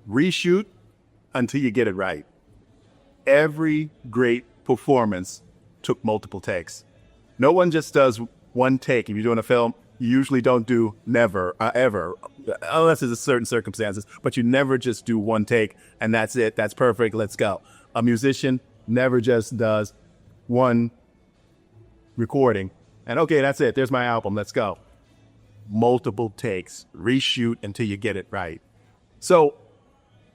reshoot until you get it right. Every great performance took multiple takes. No one just does one take. If you're doing a film, you usually don't do never, ever, unless there's a certain circumstances, but you never just do one take and that's it. That's perfect. Let's go. A musician never just does one recording and okay, that's it. There's my album. Let's go. Multiple takes, reshoot until you get it right. So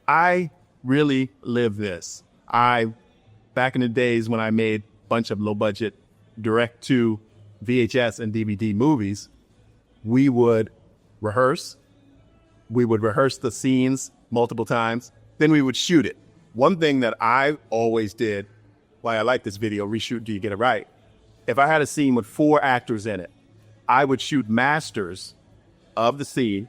I really live this. Back in the days when I made a bunch of low budget direct to VHS and DVD movies, we would rehearse. We would rehearse the scenes multiple times. Then we would shoot it. One thing that I always did, why I like this video, reshoot, do you get it right? If I had a scene with 4 actors in it, I would shoot masters of the scene,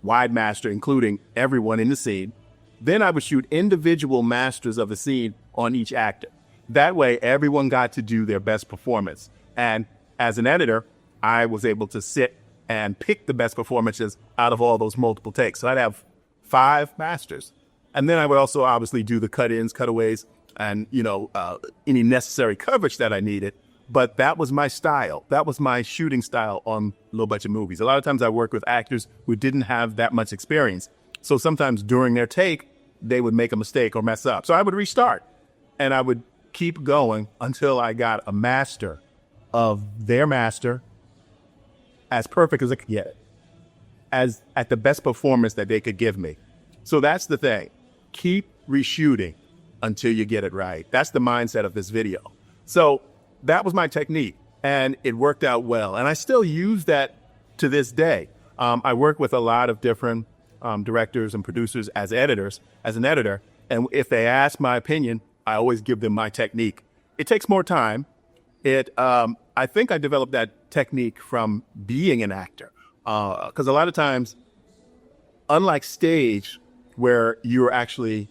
wide master, including everyone in the scene. Then I would shoot individual masters of the scene on each actor. That way, everyone got to do their best performance. And as an editor, I was able to sit and pick the best performances out of all those multiple takes. So I'd have 5 masters. And then I would also obviously do the cut-ins, cutaways, and, any necessary coverage that I needed. But that was my style. That was my shooting style on low-budget movies. A lot of times I worked with actors who didn't have that much experience. So sometimes during their take, they would make a mistake or mess up. So I would restart, and I would keep going until I got a master of their master as perfect as I could get it, as at the best performance that they could give me. So that's the thing. Keep reshooting until you get it right. That's the mindset of this video. So that was my technique, and it worked out well. And I still use that to this day. I work with a lot of different directors and producers as editors, as an editor. And if they ask my opinion, I always give them my technique. It takes more time. I think I developed that technique from being an actor. Because a lot of times, unlike stage, where you're actually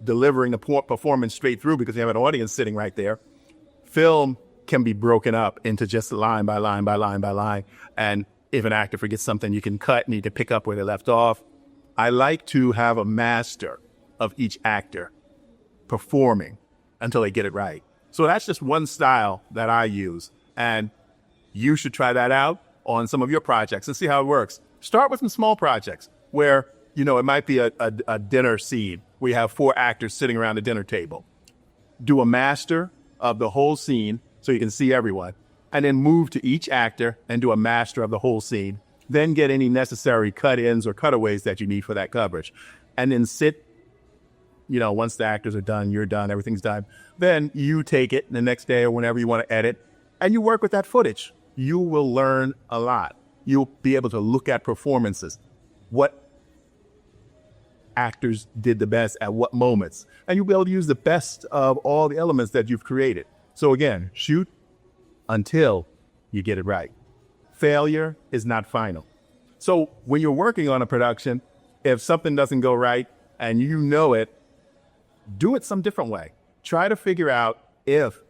delivering the performance straight through because you have an audience sitting right there, film can be broken up into just line by line by line by line. And if an actor forgets something, you can cut and you can pick up where they left off. I like to have a master of each actor performing until they get it right. So that's just one style that I use. And you should try that out on some of your projects and see how it works. Start with some small projects where, it might be a dinner scene. We have 4 actors sitting around the dinner table. Do a master of the whole scene so you can see everyone, and then move to each actor and do a master of the whole scene. Then get any necessary cut-ins or cutaways that you need for that coverage. And then sit, once the actors are done, you're done, everything's done. Then you take it the next day or whenever you want to edit, and you work with that footage. You will learn a lot. You'll be able to look at performances. What actors did the best at what moments. And you'll be able to use the best of all the elements that you've created. So again, shoot until you get it right. Failure is not final. So when you're working on a production, if something doesn't go right and you know it, do it some different way. Try to figure out if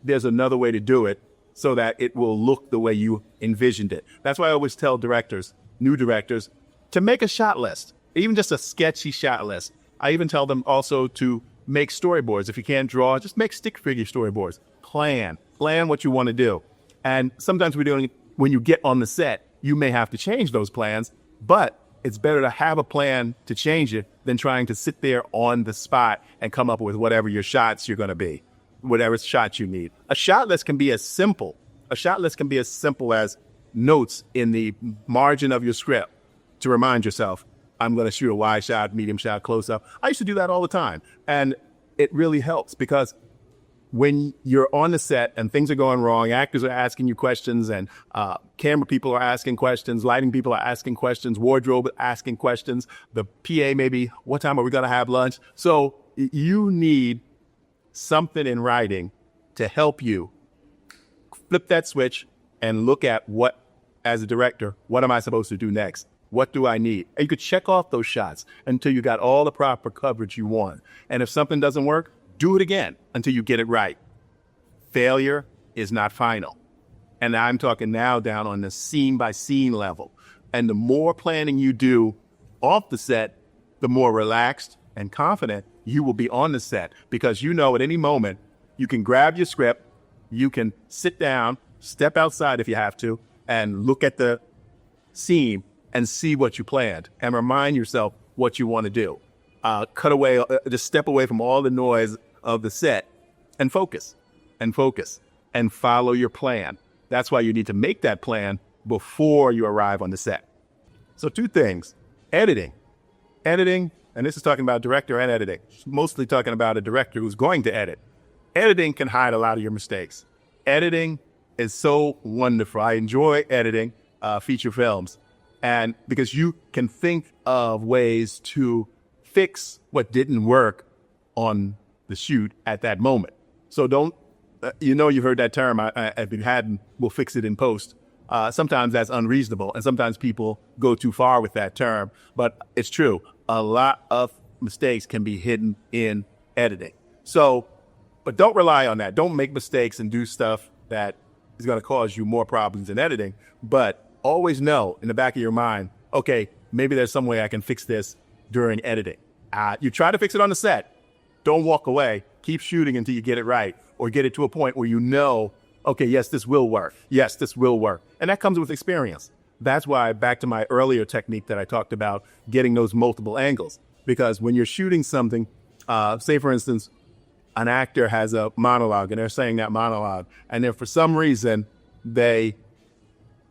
there's another way to do it so that it will look the way you envisioned it. That's why I always tell directors, new directors, to make a shot list, even just a sketchy shot list. I even tell them also to make storyboards. If you can't draw, just make stick figure storyboards. Plan what you want to do. And sometimes when you get on the set, you may have to change those plans, but it's better to have a plan to change it than trying to sit there on the spot and come up with whatever your shots you're going to be, whatever shots you need. A shot list can be as simple as notes in the margin of your script to remind yourself, I'm going to shoot a wide shot, medium shot, close up. I used to do that all the time. And it really helps because when you're on the set and things are going wrong, actors are asking you questions and camera people are asking questions, lighting people are asking questions, wardrobe asking questions, the PA maybe, what time are we going to have lunch? So you need something in writing to help you flip that switch and look at what, as a director, what am I supposed to do next? What do I need? And you could check off those shots until you got all the proper coverage you want. And if something doesn't work, do it again until you get it right. Failure is not final. And I'm talking now down on the scene by scene level. And the more planning you do off the set, the more relaxed and confident you will be on the set, because you know at any moment you can grab your script, you can sit down, step outside if you have to, and look at the scene and see what you planned and remind yourself what you want to do. Cut away, just step away from all the noise of the set and focus and follow your plan. That's why you need to make that plan before you arrive on the set. So 2 things: editing, and this is talking about director and editing, mostly talking about a director who's going to edit. Editing can hide a lot of your mistakes. Editing is so wonderful. I enjoy editing feature films, and because you can think of ways to fix what didn't work on the shoot at that moment. So don't, you've heard that term, if you hadn't, we'll fix it in post. Sometimes that's unreasonable, and sometimes people go too far with that term, but it's true. A lot of mistakes can be hidden in editing. So, but don't rely on that. Don't make mistakes and do stuff that is going to cause you more problems in editing, but always know in the back of your mind, okay, maybe there's some way I can fix this during editing. You try to fix it on the set. Don't walk away. Keep shooting until you get it right, or get it to a point where you know, okay, yes, this will work. Yes, this will work. And that comes with experience. That's why, back to my earlier technique that I talked about, getting those multiple angles. Because when you're shooting something, say for instance, an actor has a monologue and they're saying that monologue, and then for some reason they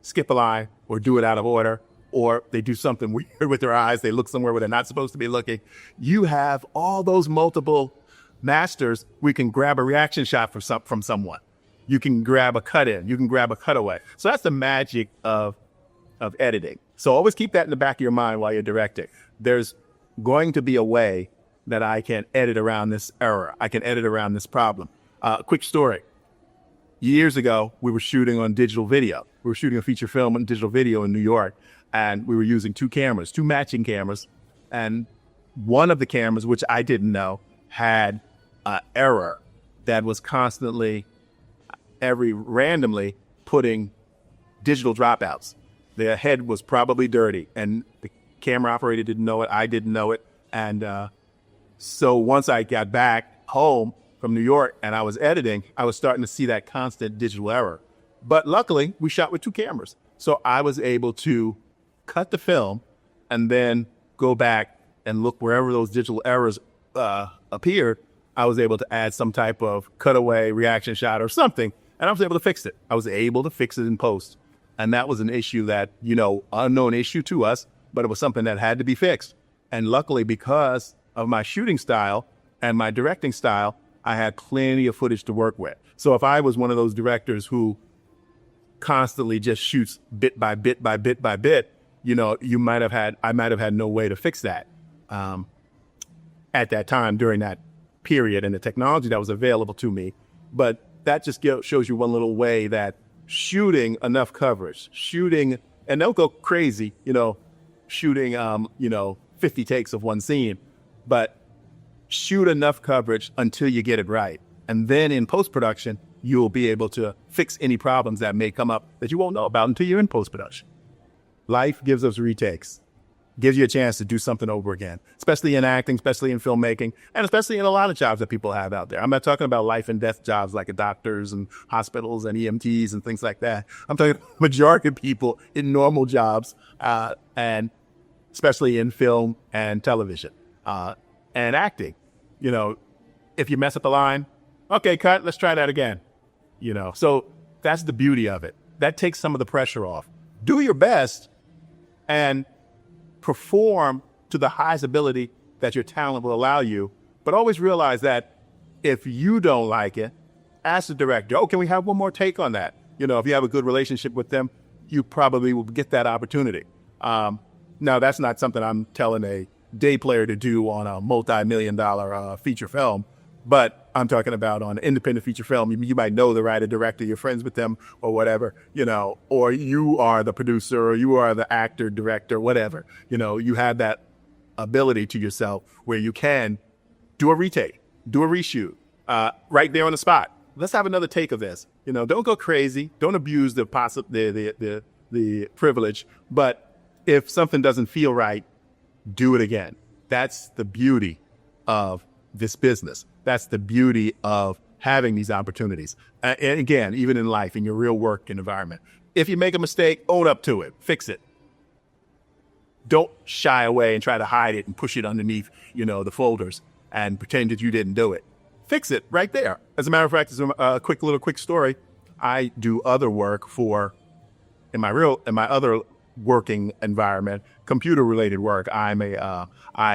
skip a line or do it out of order, or they do something weird with their eyes, they look somewhere where they're not supposed to be looking. You have all those multiple masters. We can grab a reaction shot from someone. You can grab a cut in, you can grab a cutaway. So that's the magic of editing. So always keep that in the back of your mind while you're directing. There's going to be a way that I can edit around this error. I can edit around this problem. Quick story. Years ago, we were shooting on digital video. We were shooting a feature film on digital video in New York, and we were using 2 cameras, 2 matching cameras. And one of the cameras, which I didn't know, had an error that was constantly, randomly putting digital dropouts. The head was probably dirty, and the camera operator didn't know it. I didn't know it. And so once I got back home from New York and I was editing, I was starting to see that constant digital error. But luckily, we shot with 2 cameras. So I was able to cut the film and then go back and look wherever those digital errors appeared. I was able to add some type of cutaway reaction shot or something, and I was able to fix it. I was able to fix it in post. And that was an issue that, unknown issue to us, but it was something that had to be fixed. And luckily, because of my shooting style and my directing style, I had plenty of footage to work with. So if I was one of those directors who constantly just shoots bit by bit by bit by bit, I might have had no way to fix that at that time during that period and the technology that was available to me. But that just shows you one little way that shooting enough coverage, and don't go crazy, shooting, 50 takes of one scene, but shoot enough coverage until you get it right. And then in post-production, you'll be able to fix any problems that may come up that you won't know about until you're in post-production. Life gives us retakes, gives you a chance to do something over again, especially in acting, especially in filmmaking, and especially in a lot of jobs that people have out there. I'm not talking about life and death jobs like doctors and hospitals and EMTs and things like that. I'm talking about the majority of people in normal jobs, and especially in film and television and acting. If you mess up a line, okay, cut, let's try that again. So that's the beauty of it. That takes some of the pressure off. Do your best and perform to the highest ability that your talent will allow you. But always realize that if you don't like it, ask the director, can we have one more take on that? If you have a good relationship with them, you probably will get that opportunity. Now, that's not something I'm telling a day player to do on a multi-million-dollar feature film, but I'm talking about on an independent feature film. You might know the writer, director, you're friends with them or whatever, or you are the producer or you are the actor, director, whatever. You have that ability to yourself where you can do a retake, do a reshoot right there on the spot. Let's have another take of this. Don't go crazy. Don't abuse the privilege. But if something doesn't feel right, do it again. That's the beauty of this business. That's the beauty of having these opportunities. And again, even in life, in your real work environment, if you make a mistake, own up to it, fix it. Don't shy away and try to hide it and push it underneath, the folders and pretend that you didn't do it. Fix it right there. As a matter of fact, as a quick story, I do other work in my other working environment, computer related work. I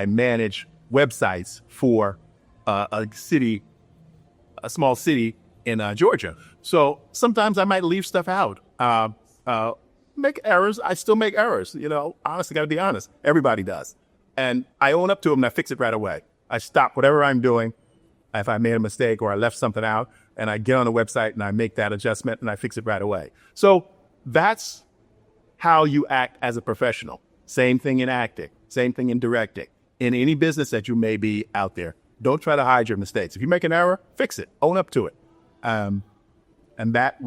manage websites for a small city in Georgia. So sometimes I might leave stuff out. Make errors. I still make errors. Honestly, got to be honest. Everybody does. And I own up to them and I fix it right away. I stop whatever I'm doing. If I made a mistake or I left something out, and I get on the website and I make that adjustment and I fix it right away. So that's how you act as a professional. Same thing in acting, same thing in directing. In any business that you may be out there, don't try to hide your mistakes. If you make an error, fix it, own up to it. And that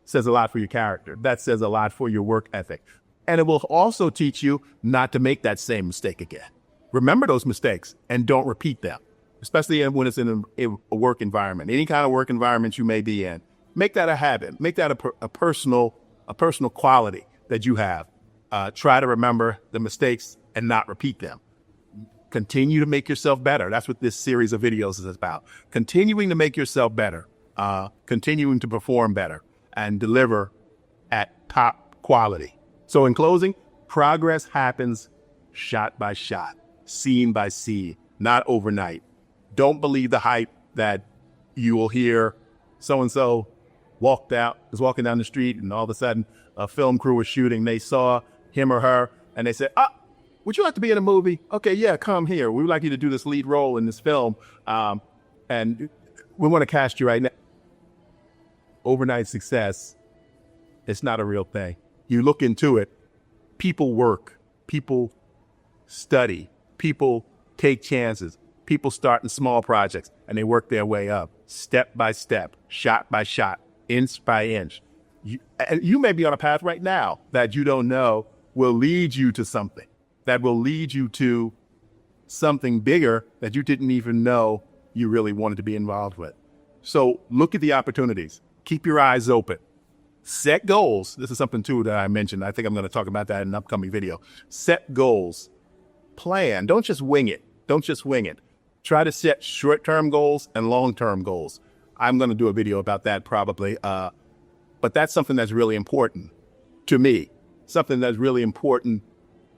says a lot for your character. That says a lot for your work ethic. And it will also teach you not to make that same mistake again. Remember those mistakes and don't repeat them, especially when it's in a work environment. Any kind of work environment you may be in, make that a habit. Make that a personal quality that you have. Try to remember the mistakes and not repeat them. Continue to make yourself better. That's what this series of videos is about. Continuing to make yourself better, continuing to perform better, and deliver at top quality. So in closing, progress happens shot by shot, scene by scene, not overnight. Don't believe the hype that you will hear so-and-so was walking down the street and all of a sudden a film crew was shooting. They saw him or her and they said, would you like to be in a movie? Okay, yeah, come here. We would like you to do this lead role in this film. And we want to cast you right now. Overnight success, it's not a real thing. You look into it, people work, people study, people take chances, people start in small projects and they work their way up, step by step, shot by shot, inch by inch. You may be on a path right now that you don't know will lead you to something, that will lead you to something bigger that you didn't even know you really wanted to be involved with. So look at the opportunities. Keep your eyes open. Set goals. This is something, too, that I mentioned. I think I'm going to talk about that in an upcoming video. Set goals. Plan. Don't just wing it. Try to set short-term goals and long-term goals. I'm going to do a video about that probably. But that's something that's really important to me. Something that's really important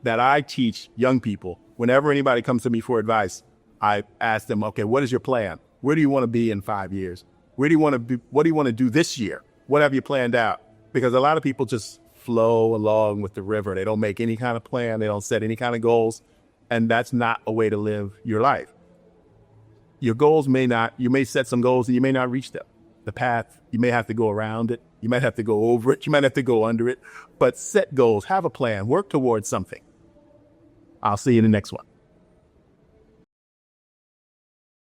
that I teach young people. Whenever anybody comes to me for advice, I ask them, okay, what is your plan? Where do you want to be in 5 years? Where do you want to be? What do you want to do this year? What have you planned out? Because a lot of people just flow along with the river. They don't make any kind of plan. They don't set any kind of goals. And that's not a way to live your life. Your goals you may set some goals and you may not reach them. The path, you may have to go around it. You might have to go over it. You might have to go under it. But set goals, have a plan, work towards something. I'll see you in the next one.